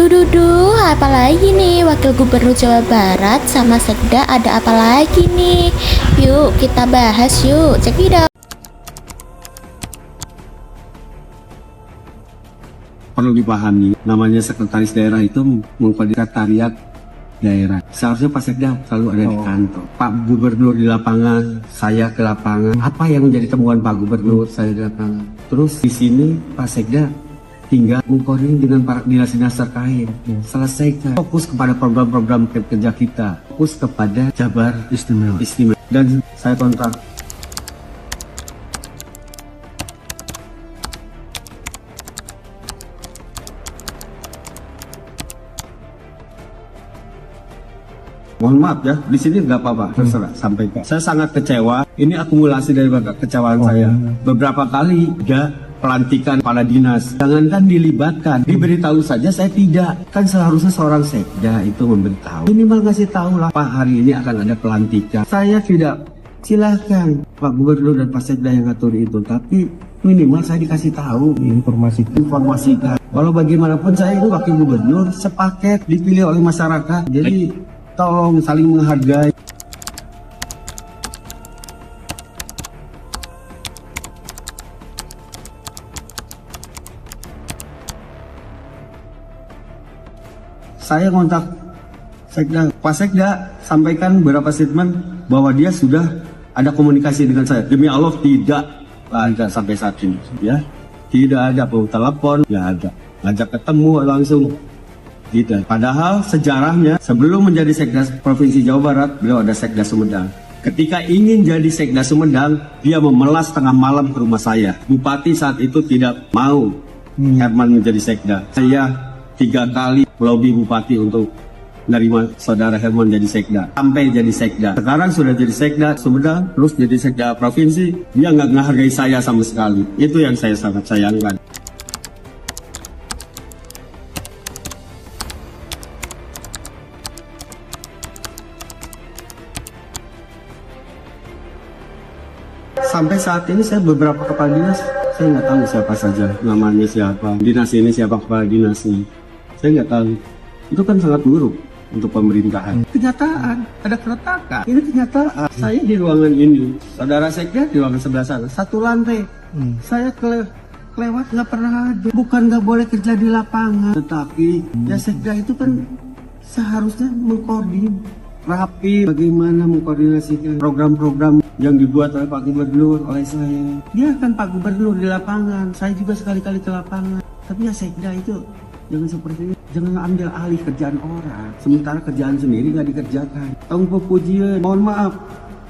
Duh, apalagi nih Wakil Gubernur Jawa Barat sama Sekda ada apa lagi nih? Yuk kita bahas yuk, cek video. Perlu dipahami, namanya sekretaris daerah itu merupakan sekretariat daerah. Seharusnya Pak Sekda selalu ada di kantor. Pak Gubernur di lapangan, saya ke lapangan. Apa yang menjadi temuan Pak Gubernur, saya di lapangan. Terus di sini Pak Sekda tinggal mengkoordinir dengan para dinas-dinas terkait. Selesaikan. Fokus kepada program-program kerja kita. Fokus kepada Jabar Istimewa. Dan saya kontrak. Mohon maaf ya, di sini nggak apa-apa, terserah, sampaikan. Saya sangat kecewa, ini akumulasi dari kekecewaan saya. Beberapa kali ada pelantikan kepala dinas, jangankan dilibatkan, diberitahu saja saya tidak. Kan seharusnya seorang sekda itu memberitahu. Minimal ngasih tahu lah, Pak hari ini akan ada pelantikan. Saya tidak, silahkan Pak Gubernur dan Pak Sekda yang ngatur itu, tapi minimal saya dikasih tahu, informasikan. Walau bagaimanapun saya itu wakil gubernur, sepaket dipilih oleh masyarakat, jadi tolong saling menghargai. Saya kontak Sekda, Pak Sekda sampaikan beberapa statement bahwa dia sudah ada komunikasi dengan saya. Demi Allah tidak ada sampai saat ini, ya. Tidak ada telepon, tidak ada. Ngajak ketemu langsung. Tidak. Padahal sejarahnya sebelum menjadi Sekda Provinsi Jawa Barat, beliau ada Sekda Sumedang. Ketika ingin jadi Sekda Sumedang, dia memelas tengah malam ke rumah saya. Bupati saat itu tidak mau Herman menjadi Sekda. Saya 3 kali melobi Bupati untuk menerima saudara Herman jadi Sekda. Sampai jadi Sekda. Sekarang sudah jadi Sekda Sumedang, terus jadi Sekda Provinsi. Dia nggak menghargai saya sama sekali. Itu yang saya sangat sayangkan. Sampai saat ini saya beberapa kepala dinas, saya nggak tahu siapa saja namanya siapa, dinas ini siapa kepala dinasnya, saya nggak tahu. Itu kan sangat buruk untuk pemerintahan. Kenyataan, ada keretakan. Ini kenyataan. Saya di ruangan ini, saudara Sekda di ruangan sebelah sana, satu lantai. Saya kelewat nggak pernah ada. Bukan nggak boleh kerja di lapangan, tetapi ya Sekda itu kan seharusnya mengkoordinir rapi bagaimana mengkoordinasikan program-program yang dibuat oleh Pak Gubernur, oleh saya. Dia kan Pak Gubernur di lapangan, saya juga sekali-kali ke lapangan. Tapi ya Sekda itu jangan seperti ini, jangan ambil alih kerjaan orang, sementara kerjaan sendiri nggak dikerjakan. Tanggung pujian, mohon maaf,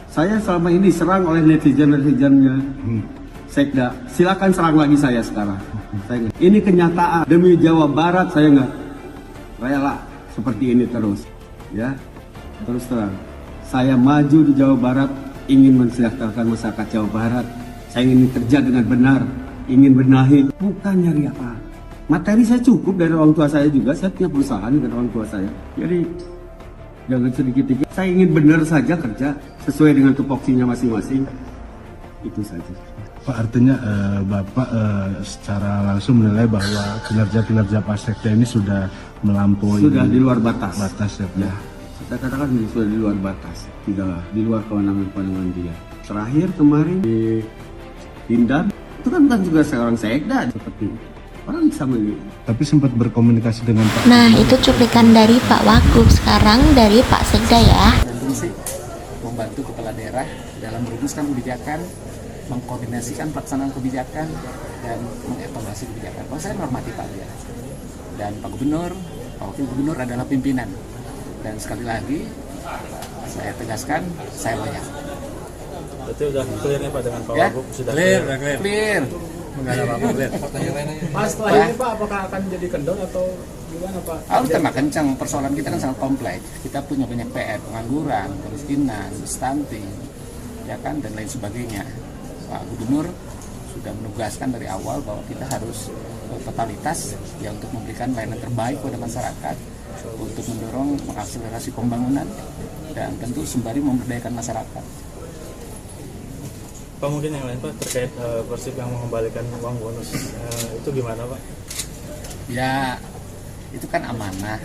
saya selama ini diserang oleh netizen-netizennya Sekda. Silakan serang lagi saya sekarang. Ini kenyataan, demi Jawa Barat saya nggak rela seperti ini terus, ya. Terus terang, saya maju di Jawa Barat, ingin mensejahterakan masyarakat Jawa Barat. Saya ingin kerja dengan benar, ingin benahi, bukan nyari apa. Materi saya cukup dari orang tua saya juga, saya punya perusahaan dengan orang tua saya. Jadi jangan sedikit-sedikit. Saya ingin benar saja kerja sesuai dengan tupoksinya masing-masing. Itu saja. Pak, artinya Bapak secara langsung menilai bahwa kinerja-kinerja Pak Sekda ini sudah melampaui. Sudah di luar batas. Ya, Pak. Ya. Saya katakan sudah di luar batas, tidak di luar kewenangan dia. Terakhir kemarin di Pindad, itu kan bukan juga seorang Sekda seperti orang bisa ini. Tapi sempat berkomunikasi dengan Pak. Nah itu cuplikan dari Pak Wagub, sekarang dari Pak Sekda ya. Fungsi membantu kepala daerah dalam merumuskan kebijakan, mengkoordinasikan pelaksanaan kebijakan, dan mengevaluasi kebijakan. Kalau saya normatif aja. Dan Pak Gubernur, Pak Wakil Gubernur adalah pimpinan. Dan sekali lagi saya tegaskan, saya loyal. Berarti udah clear nih Pak dengan Pak Ya? Wagub? Sudah Clear. Enggak ada apa-apa, clear. Pak setelah ini Pak, apakah akan jadi kendor atau gimana Pak? Harus tambah kencang, persoalan kita kan sangat kompleks. Kita punya banyak PR, pengangguran, kemiskinan, stunting, ya kan, dan lain sebagainya. Pak Gubernur sudah menugaskan dari awal bahwa kita harus totalitas ya untuk memberikan layanan terbaik kepada masyarakat, untuk mendorong mengakselerasi pembangunan dan tentu sembari memberdayakan masyarakat. Pak mungkin yang lain Pak terkait Persib yang mengembalikan uang bonus itu gimana Pak? Ya itu kan amanah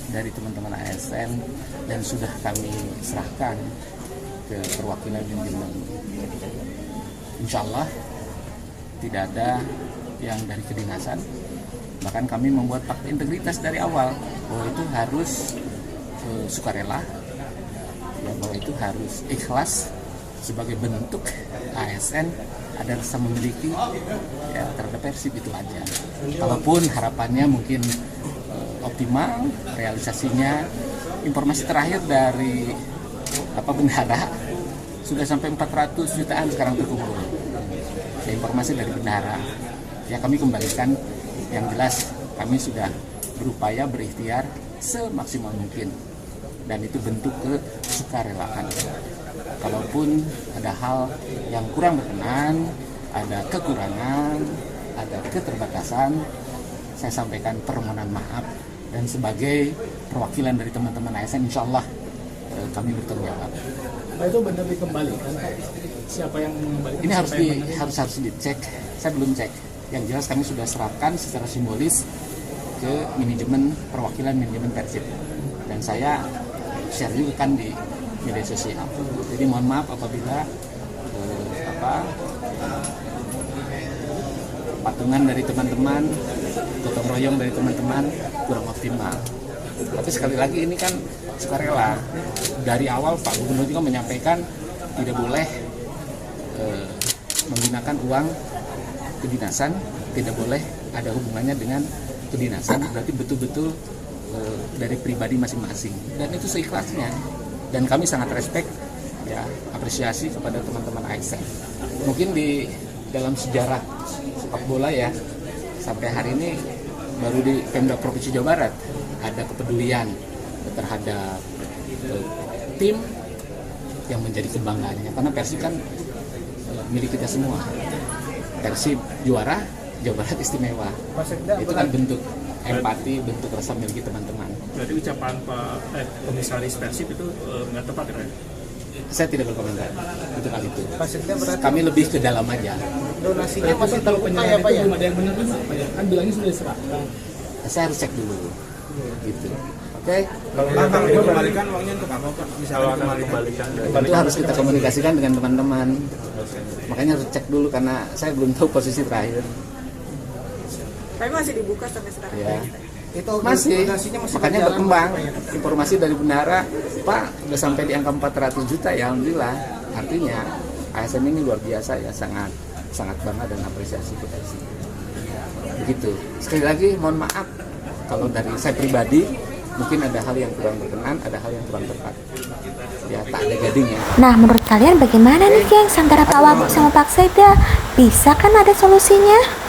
dari teman-teman ASN dan sudah kami serahkan ke perwakilan manajemen. Insya Allah tidak ada yang dari kedinasan, bahkan kami membuat fakta integritas dari awal bahwa itu harus sukarela, ya, bahwa itu harus ikhlas sebagai bentuk ASN ada rasa memiliki ya terhadap Persib, itu aja. Kalaupun harapannya mungkin optimal realisasinya, informasi terakhir dari bendahara sudah sampai 400 jutaan sekarang terkumpul. Ya, informasi dari bendahara ya kami kembalikan, yang jelas kami sudah berupaya berikhtiar semaksimal mungkin dan itu bentuk kesukarelaan. Kalaupun ada hal yang kurang berkenan, ada kekurangan, ada keterbatasan, saya sampaikan permohonan maaf, dan sebagai perwakilan dari teman-teman ASN insya Allah kami bertanggung jawab. Nah, itu benar dikembalikan, Pak? Siapa yang mengembalikan? Ini harus dicek, saya belum cek. Yang jelas kami sudah serahkan secara simbolis ke manajemen, perwakilan manajemen Persib, dan saya share juga kan di media sosial. Jadi mohon maaf apabila patungan dari teman-teman, gotong royong dari teman-teman kurang optimal. Tapi sekali lagi ini kan sukarela. Dari awal Pak Gubernur juga menyampaikan tidak boleh menggunakan uang kedinasan, tidak boleh ada hubungannya dengan kedinasan, berarti betul-betul dari pribadi masing-masing, dan itu seikhlasnya. Dan kami sangat respect, ya, apresiasi kepada teman-teman ASN. Mungkin di dalam sejarah sepak bola ya, sampai hari ini baru di Pemda Provinsi Jawa Barat ada kepedulian terhadap tim yang menjadi kebanggaannya, karena Persib kan milik kita semua. Persib juara, Jawa Barat istimewa. Itu kan bentuk empati, bentuk rasa miliki teman-teman. Jadi ucapan komisaris Persib itu nggak tepat ya? Saya tidak berkomentar itu kali itu. Kami lebih ke dalam aja. Donasinya masih terlalu penyerahan itu belum ada yang benar juga, Pak, ya? Kan bilangnya sudah diserahkan. Saya harus cek dulu, gitu. Oke? Kalau akan dikembalikan uangnya untuk apa, Pak? Misalnya dikembalikan. Itu harus kita komunikasikan dengan teman-teman. Makanya harus cek dulu karena saya belum tahu posisi terakhir. Tapi masih dibuka sampai sekarang. Ya. Itu masih makanya berkembang informasi dari bendahara, Pak udah sampai di angka 400 juta ya, alhamdulillah. Artinya ASN ini luar biasa ya, sangat bangga dan apresiasi kita sih. Begitu. Sekali lagi mohon maaf kalau dari saya pribadi mungkin ada hal yang kurang berkenan, ada hal yang kurang tepat. Ya tak ada gadingnya. Nah, menurut kalian bagaimana nih, gengs, antara Pak Wagub sama Pak Seda? Bisa kan ada solusinya?